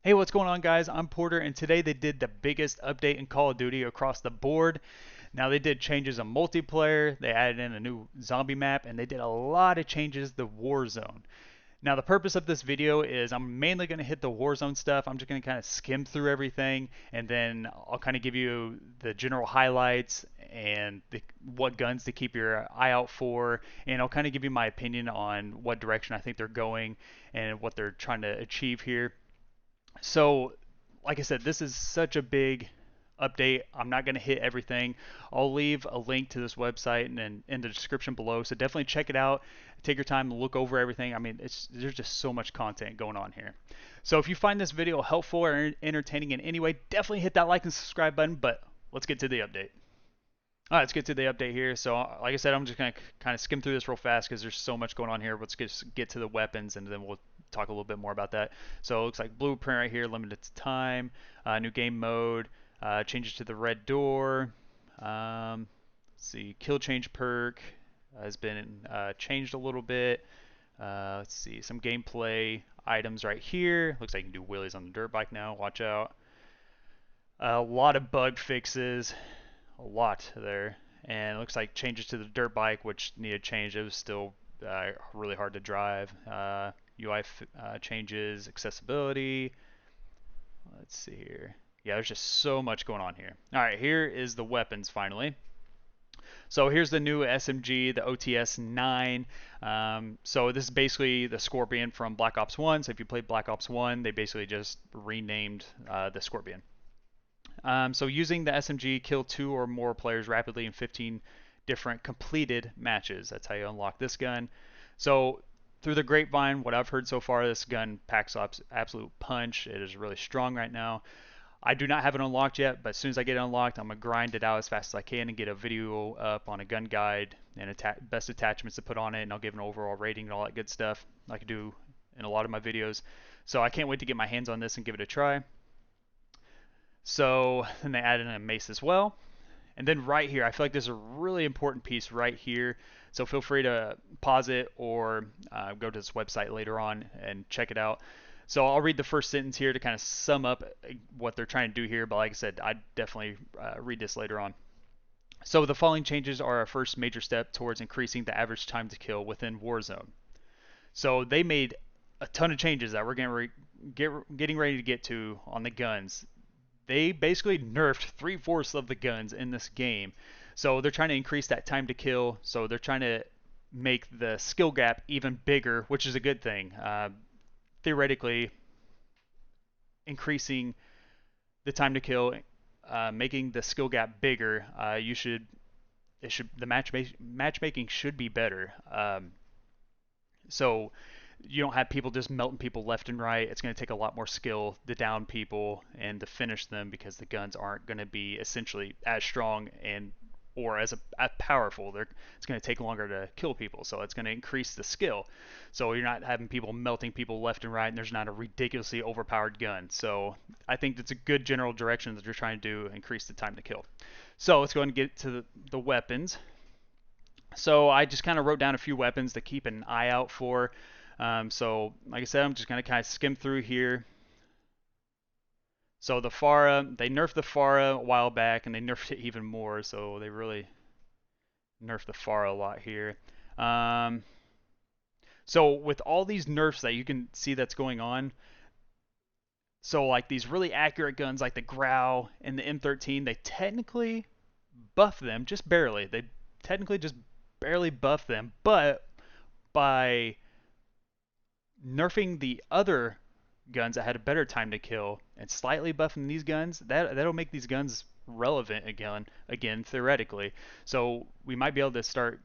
Hey, what's going on, guys? I'm Porter, and today they did the biggest update in Call of Duty across the board. Now, they did changes in multiplayer, they added in a new zombie map, and they did a lot of changes to Warzone. Now, the purpose of this video is I'm mainly going to hit the Warzone stuff. I'm just going to kind of skim through everything, and then I'll kind of give you the general highlights and what guns to keep your eye out for, and I'll kind of give you my opinion on what direction I think they're going and what they're trying to achieve here. So, like I said, this is such a big update. I'm not going to hit everything. I'll leave a link to this website and in the description below. So definitely check it out. Take your time and look over everything. I mean, there's just so much content going on here. So if you find this video helpful or entertaining in any way, definitely hit that like and subscribe button. But let's get to the update. All right, let's get to the update here. So, like I said, I'm just going to kind of skim through this real fast because there's so much going on here. Let's just get to the weapons and then we'll talk a little bit more about that. So, it looks like blueprint right here, limited to time, new game mode, changes to the red door. Let's see, kill change perk has been changed a little bit. Let's see, some gameplay items right here. Looks like you can do wheelies on the dirt bike now. Watch out. A lot of bug fixes, a lot there. And it looks like changes to the dirt bike, which needed change. It was still really hard to drive. UI changes, accessibility. Let's see here. Yeah, there's just so much going on here. All right, here is the weapons finally. So here's the new SMG, the OTS 9. So this is basically the Scorpion from Black Ops 1. So if you played Black Ops 1, they basically just renamed the Scorpion. So using the SMG, kill 2 or more players rapidly in 15 different completed matches. That's how you unlock this gun. So through the grapevine, what I've heard so far, this gun packs up absolute punch. It is really strong right now. I do not have it unlocked yet, but as soon as I get it unlocked, I'm going to grind it out as fast as I can and get a video up on a gun guide and best attachments to put on it, and I'll give an overall rating and all that good stuff like I do in a lot of my videos. So I can't wait to get my hands on this and give it a try. So then they added in a mace as well. And then right here, I feel like this is a really important piece right here. So feel free to pause it or go to this website later on and check it out. So I'll read the first sentence here to kind of sum up what they're trying to do here. But like I said, I'd definitely read this later on. So the following changes are our first major step towards increasing the average time to kill within Warzone. So they made a ton of changes that we're getting ready to get to on the guns. They basically nerfed 3/4 of the guns in this game. So they're trying to increase that time to kill. So they're trying to make the skill gap even bigger, which is a good thing. Theoretically, increasing the time to kill, making the skill gap bigger, the matchmaking should be better. So you don't have people just melting people left and right. It's going to take a lot more skill to down people and to finish them because the guns aren't going to be essentially as strong and or as powerful. It's going to take longer to kill people, so it's going to increase the skill. So you're not having people melting people left and right, and there's not a ridiculously overpowered gun. So I think that's a good general direction that you're trying to do, increase the time to kill. So let's go ahead and get to the weapons. So I just kind of wrote down a few weapons to keep an eye out for. So like I said, I'm just going to kind of skim through here. So the Farah, they nerfed the Farah a while back, and they nerfed it even more. So they really nerfed the Farah a lot here. So with all these nerfs that you can see that's going on, so like these really accurate guns like the Grau and the M13, they technically buff them just barely. They technically just barely buff them, but by nerfing the other guns that had a better time to kill and slightly buffing these guns, that'll make these guns relevant again theoretically. So we might be able to start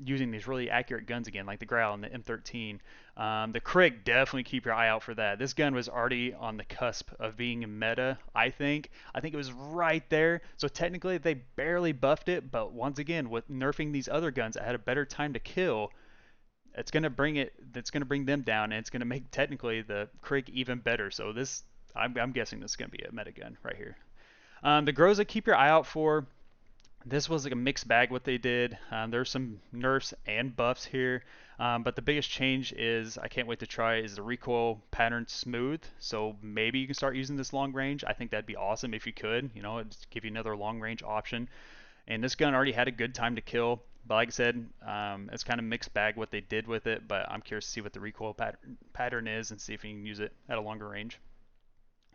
using these really accurate guns again, like the Grau and the M13. The Krig, definitely keep your eye out for that. This gun was already on the cusp of being meta, I think. I think it was right there. So technically they barely buffed it, but once again, with nerfing these other guns that had a better time to kill, it's going to bring them down, and it's going to make technically the Krig even better. So I'm guessing this is going to be a meta gun right here. The Groza, keep your eye out for. This was like a mixed bag what they did. There's some nerfs and buffs here, but the biggest change is I can't wait to try is the recoil pattern smooth. So maybe you can start using this long range. I think that'd be awesome if you could. You know, it'd give you another long range option. And this gun already had a good time to kill. But like I said, it's kind of mixed bag what they did with it. But I'm curious to see what the recoil pattern is and see if you can use it at a longer range.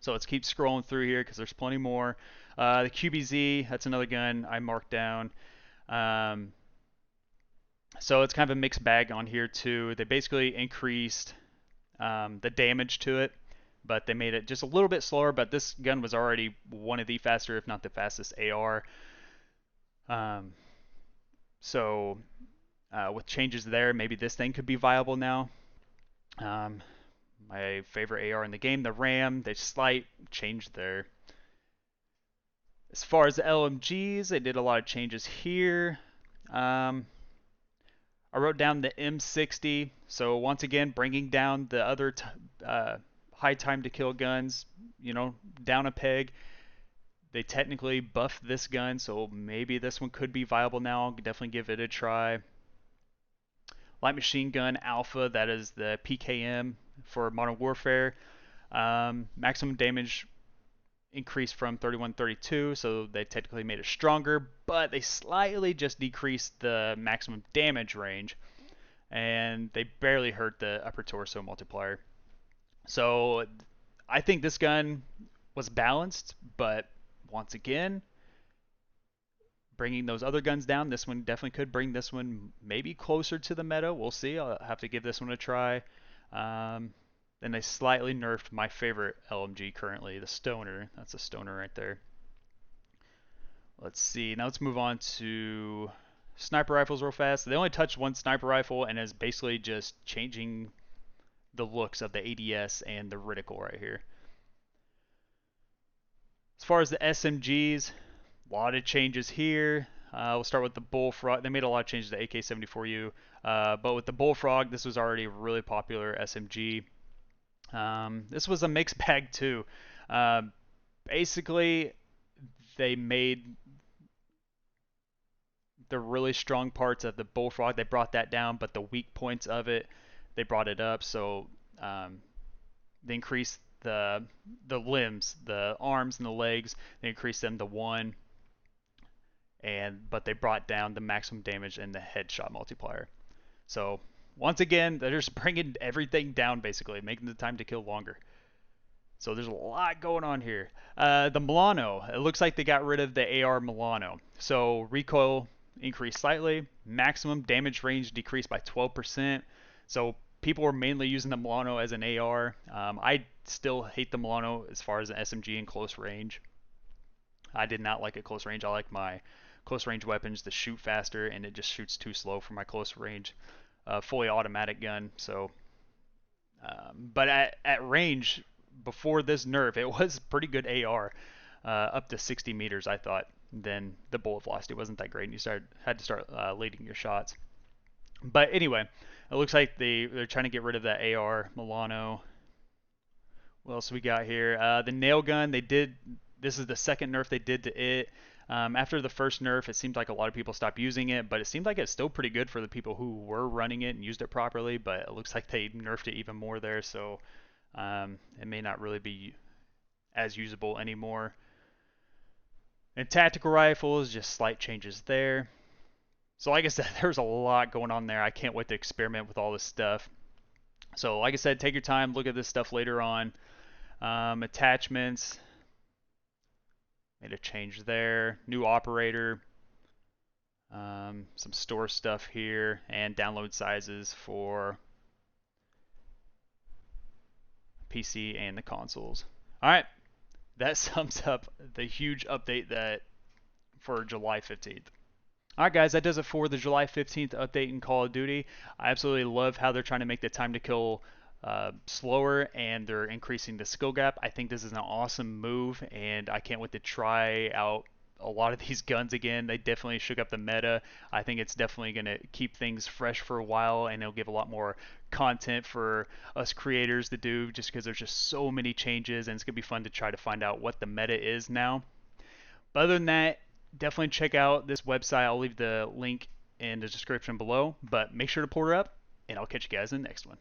So let's keep scrolling through here because there's plenty more. The QBZ, that's another gun I marked down. Um, so it's kind of a mixed bag on here too. They basically increased the damage to it, but they made it just a little bit slower. But this gun was already one of the faster, if not the fastest AR. Um, so with changes there, maybe this thing could be viable now. Um, my favorite AR in the game, the RAM, they slight changed there. As far as the LMGs, they did a lot of changes here. Um, I wrote down the M60. So once again, bringing down the other high time to kill guns, you know, down a peg. They technically buffed this gun, so maybe this one could be viable now. Definitely give it a try. Light machine gun alpha, that is the PKM for Modern Warfare. Maximum damage increased from 31 to 32, so they technically made it stronger, but they slightly just decreased the maximum damage range, and they barely hurt the upper torso multiplier. So I think this gun was balanced, but once again, bringing those other guns down, this one definitely could bring this one maybe closer to the meta. We'll see. I'll have to give this one a try. Then they slightly nerfed my favorite LMG currently, the Stoner. That's a Stoner right there. Let's see. Now let's move on to sniper rifles real fast. They only touched one sniper rifle and is basically just changing the looks of the ADS and the reticle right here. As far as the SMGs, a lot of changes here. We'll start with the Bullfrog. They made a lot of changes to AK-74U, but with the Bullfrog, this was already a really popular SMG. This was a mixed bag too. Basically, they made the really strong parts of the Bullfrog. They brought that down, but the weak points of it, they brought it up. So they increased the limbs, the arms and the legs. They increased them to 1, but they brought down the maximum damage and the headshot multiplier. So once again, they're just bringing everything down basically, making the time to kill longer. So there's a lot going on here. The Milano, it looks like they got rid of the AR Milano. So recoil increased slightly, maximum damage range decreased by 12%. So people were mainly using the Milano as an AR. I still hate the Milano as far as an SMG in close range. I did not like it close range. I like my close range weapons to shoot faster, and it just shoots too slow for my close range fully automatic gun. So, but at range before this nerf, it was pretty good AR, up to 60 meters. I thought. Then the bullet velocity wasn't that great, and you had to start leading your shots. But anyway, it looks like they're trying to get rid of that AR Milano. What else we got here? The nail gun. This is the second nerf they did to it. After the first nerf, it seemed like a lot of people stopped using it, but it seemed like it's still pretty good for the people who were running it and used it properly. But it looks like they nerfed it even more there, so it may not really be as usable anymore. And tactical rifles, just slight changes there. So like I said, there's a lot going on there. I can't wait to experiment with all this stuff. So like I said, take your time, look at this stuff later on. Attachments, made a change there. New operator, some store stuff here, and download sizes for PC and the consoles. All right, that sums up the huge update that for July 15th. Alright guys, that does it for the July 15th update in Call of Duty. I absolutely love how they're trying to make the time to kill slower, and they're increasing the skill gap. I think this is an awesome move, and I can't wait to try out a lot of these guns again. They definitely shook up the meta. I think it's definitely going to keep things fresh for a while, and it'll give a lot more content for us creators to do, just because there's just so many changes, and it's going to be fun to try to find out what the meta is now. But other than that, definitely check out this website. I'll leave the link in the description below. But make sure to port her up, and I'll catch you guys in the next one.